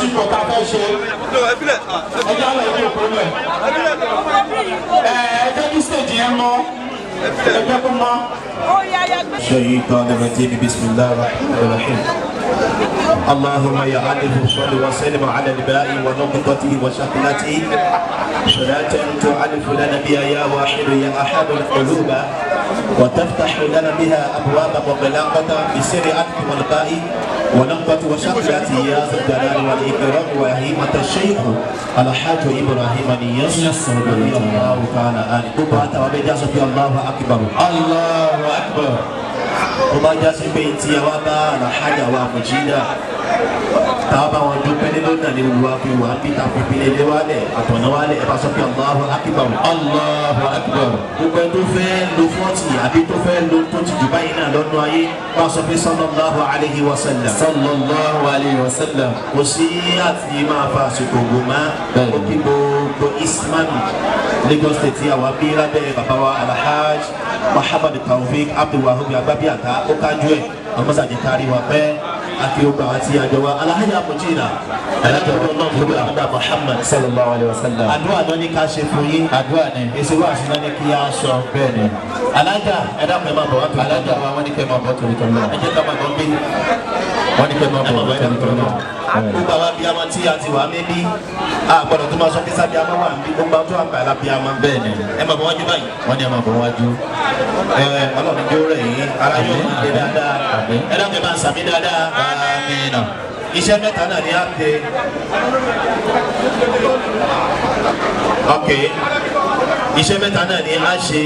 àsìkò tá a fẹ́ ṣe ẹjọ́ àwọn ẹ̀kọ́ òkú rẹ̀ ẹjọ́ kí stage yẹn mọ́ ẹjọ́ kó mọ́. الشيطان الرجيم بسم الله الرحمن الرحيم اللهم يا عالم صل وسلم على الباء ونقطته وشكلته صلاة تعرف لنا بها يا واحد يا أحد القلوب وتفتح لنا بها أبواب مغلقة بسر أنف والباء ونقطة وشكلته يا ذا الجلال والإكرام وهيمة الشيخ الحاج إبراهيم نياس رضي الله تعالى عنه بابا وبجاسة الله أكبر الله أكبر وما جاس بيتي وما الحاج ومجيدا tàbá wọn dúpẹ́ nínú náà ní olùwà fi wà bí tàbí ìpínlẹ̀ ilé wálẹ̀ àtọ̀nà wálẹ̀ ẹ bá sọ pé Allahu Akbar Allahu Akbar gbogbo ẹ tó fẹ́ lo 40 àbí tó fẹ́ lo tó ti jù báyìí náà lọ́nà ayé bá sọ pé sallallahu alayhi wa sallam sallallahu alayhi wa sallam kò sí àti máa fa àsìkò gbòmá ó kí gbogbo isman Lagos State àwọn bí lábẹ́ bàbá wa Alhaj Muhammad Taofik Abdulwahab Agbabiata ó kájú ẹ̀ ọmọ sàjẹkárí wa pẹ́ àti ọgbà àti àjọwà aláhàjà mojìlá alájọwà náà fún àbúdá Muhammad sallallahu alayhi wa sallam àdúrà náà ní ká ṣe fún yín àdúrà ní èsì wà sí náà ní kí á sọ bẹ́ẹ̀ ni alájà ẹ̀dá pẹ̀ máa bọ̀ wá tó alájà wa wọ́n ní kẹ́ máa bọ̀ torí tọ́ náà ẹ jẹ́ ká máa bọ̀ gbé wọ́n ní kẹ́ máa bọ̀ wá torí tọ́ náà. gbogbo àwọn abiyamọ tí a ti wà mẹ́bí àgbọ̀dọ̀ tó máa sọ pé sábíamọ wà ní gbogbo àwọn tó wà pẹ̀ alábíamọ bẹ́ẹ̀ ni ẹ máa bọ̀ wájú báyìí wọ́n ní ẹ máa bọ̀ wájú ọlọ́run jó rẹ̀ yín ara yóò máa dé dáadáa ẹ dákẹ́ máa sàmì dáadáa amina iṣẹ́ mẹ́ta náà ni a tẹ ok iṣẹ́ mẹ́ta náà ni a ṣe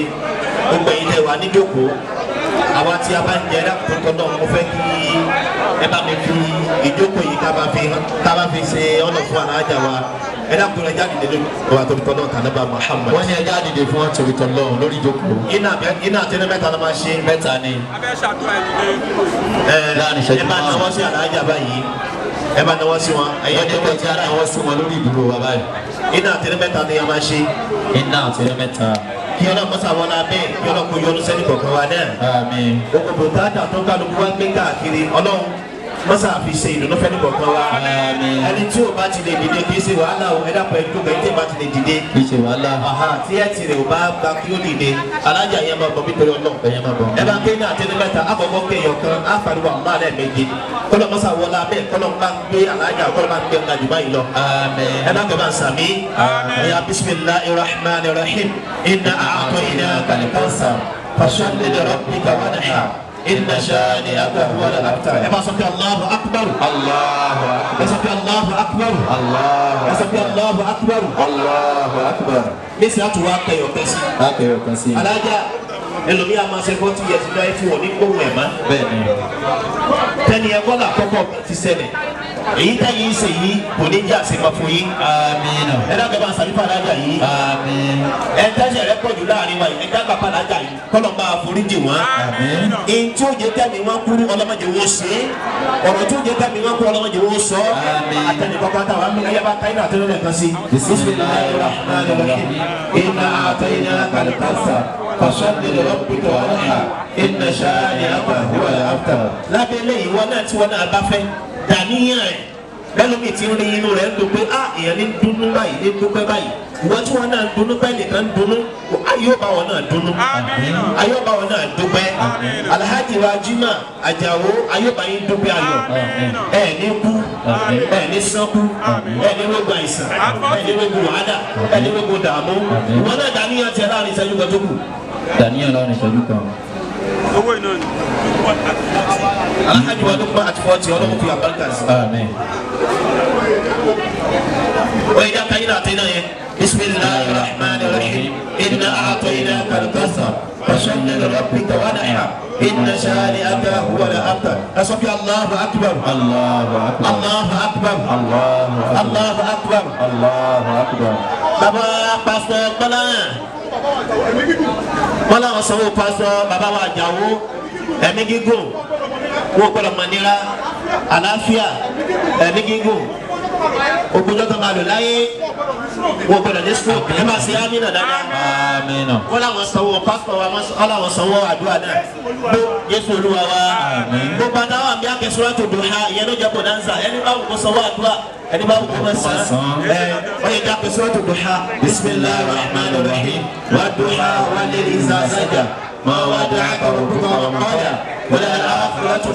gbogbo ilẹ̀ wa níjókòó àwa tí a bá ń jẹ lákòókò náà mo fẹ́ kí ẹ bá mi fi ìjókòó yìí ká bá fi ṣe ọ̀nà fún alájà wa ẹ dákun ẹ jáde lórí wa torí tọ́lọ́ tànàbà Muhammad. wọ́n ní ẹ jáde dé fún wọn torí tọ́lọ́ lórí ìjókòó. iná àtẹnudẹ mẹ́ta ló máa ṣe. mẹ́ta ni. abẹ́ ṣàdúrà ìdílé. ẹ bá náwó sí alájà báyìí ẹ bá náwó sí wọn. ẹ̀yẹ́ ní ọjọ́ tí a náwó sí wọn lórí ìdúró wa báyìí. iná àtẹnudẹ mẹ́ta ni a máa ṣe. iná àtẹnudẹ mẹ́ta. kí ọlọ́run mọ́sá wọn lábẹ́ kí ọlọ́run kò yọnu sẹ́ni kọ̀ọ̀kan wa náà. àmín. gbogbo bùkátà tó kálukú wá gbé káàkiri ọlọ́run masa fi ṣe ìdùnnú fẹ́ni kọ̀ọ̀kan wa ẹni tí o bá ti lè dìde kì í ṣe wàhálà o ẹ̀dá pẹ̀lú tó bẹ̀rẹ̀ tí o bá ti lè dìde kì í ṣe wàhálà tí ẹ ti rẹ̀ o bá gba kí o dìde alájà yẹn máa bọ̀ nítorí ọlọ́run ẹ̀yẹn máa bọ̀ ẹ bá ké ní àtẹnu mẹ́ta àkọ́kọ́ ké yọkan àfàdúrà ọ̀la rẹ̀ méje kọ́lọ́ masa wọlé abẹ́ kọ́lọ́ bá gbé alájà kọ́lọ́ bá gbé ńlá jùlọ yìí lọ ẹ bá kẹ́bà sàmí ẹ̀yà bismillahir rahmanir rahim inna a'tainaka al-kawthar fasalli li rabbika wanhar inna shani'aka huwal abtar ẹ bá sọ pé Allahu akbar Allahu akbar ẹ sọ pé Allahu akbar Allahu ẹ sọ pé Allahu akbar Allahu akbar bẹ́sẹ̀ àtúwọ̀ akẹyọ̀ kẹsí alájà ẹlòmí a máa ṣe 40 years lọ ẹ fi wọ̀ ní gbóhùn ẹ̀ má bẹ́ẹ̀ni tẹ́ni ẹ kọ́ là kọ́kọ́ ti ṣẹlẹ̀ èyí táyì ń ṣe yìí kò ní jẹ́ àṣemọ fún yín àmín ẹ dábẹ́ bá ń sàlífà alájà yìí àmín ẹ tẹ́sẹ̀ rẹ pọ̀jù láàrin wa yìí ẹ dábàá pa alájà yìí kọ́lọ̀ máa foríjì wọn àmín èyí tí ó jẹ tẹ́mi wọn kúrú ọlọ́mọdé wọn ṣe ọ̀rọ̀ tí ó jẹ tẹ́mi wọn kúrú ọlọ́mọdé wọn sọ àmín àtẹnìkọ́kọ́ àtàwọn àmì ẹ̀yà bá táyì náà àtẹnulẹ̀ kan sí bismillahir rahmanir rahim inna a'tainaka al-kawthar fasalli li rabbika wanhar inna shani'aka huwal abtar lábẹ́ lẹ́yìn wọn náà tí wọn náà bá fẹ́ dàníyàn rẹ̀ lẹ́lómi tí ń rí inú rẹ̀ ń dùn pé èèyàn ní dùnnú báyìí ní dúpẹ́ báyìí wọ́n tí wọ́n náà dùnnú bẹ́ẹ̀ nìkan dùnnú ayé ọba wọn náà dùnnú ayé ọba wọn náà dúpẹ́ Alhaji wa Jimoh Àjàó ayé ọba yín dúpẹ́ ayọ̀ ẹ̀ ní kú ẹ̀ ní sánkú ẹ̀ ní wégbó àìsàn ẹ̀ ní wégbó wàhálà ẹ̀ ní wégbó dààmú wọn náà dàníyàn tiẹ̀ láàrin ìṣẹ́jú kan tó kù. dàníyàn láàrin ìṣẹ́jú kan. owó iná ni. Alhaji wa Lukman àti fọ́ọ̀tì ọlọ́run fi àbáríkà sí. àmín. وإذا كان أعطينا بسم الله الرحمن الرحيم إنا أعطيناك الكوثر فصل لربك وانحر إن شانئك هو الأبتر أصبح الله أكبر الله أكبر الله أكبر الله أكبر الله أكبر بابا pastor Bọ́lá wọn sanwó pastor bàbá wa Àjàó ẹ̀mí gígùn wọ́n gbọ́dọ̀ mọ̀ nira àlàáfíà ẹ̀mí gígùn ògbójọ́ tó máa lò láyé wọ́n gbọ́dọ̀ ní sùkúl ẹ máa ṣe ámì náà dáadáa wọ́n làwọn sanwó pásítọ̀ wa wọ́n làwọn sanwó àdúrà náà bó Jésù Olúwa wa gbogbo adáwọ̀ àmì akẹ́sọ́rọ́ tó dùn ha ìyẹn ló jẹ́ bonanza ẹni bá wù kó sanwó àdúrà ẹni bá wù kó máa sàn wọ́n yẹ kí akẹ́sọ́rọ́ tó dùn ha bisimilahi rahman rahim wa dùn ha wà lẹ́yìn ìzà sájà ma wà dùn ha kọ̀rọ̀ kúkọ̀ ọ̀kọ́yà wọ́n yẹ aláàfin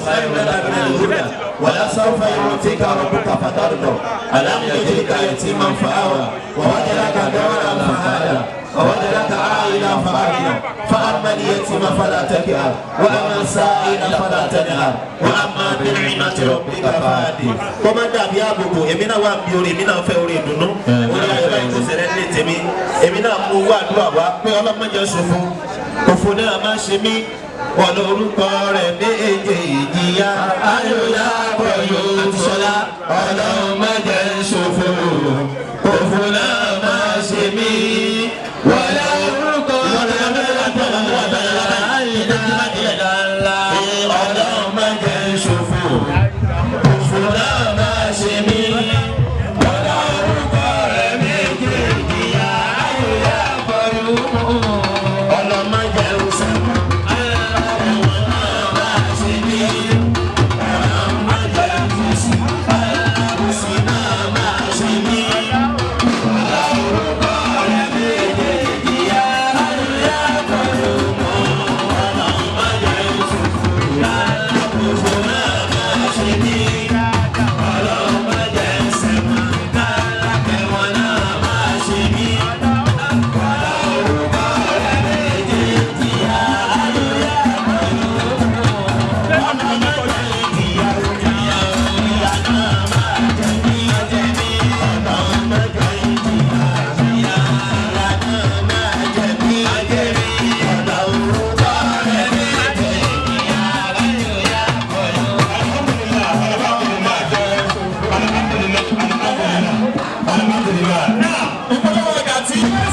خير لك من الهدى ولسوف يعطيك ربك فترضى ألم يجدك يتيما فآوى ووجدك ضالا فهدى ووجدك عائلا فأغنى فأما اليتيم فلا تكهر وأما السائل فلا تنهر وأما بنعمة ربك فحدث كما دابي أبوكو إمينا وأمبيوري إمينا فوري دونو ولا يبقى يكسرين لتمي إمينا مواد وابا ويولا ما جسفو كفونا ما شمي olórúkọ rẹ̀ méje ìjìyà ayọ̀yà pẹ̀lú sọlá ọlọ́run má jẹ́ ṣòfò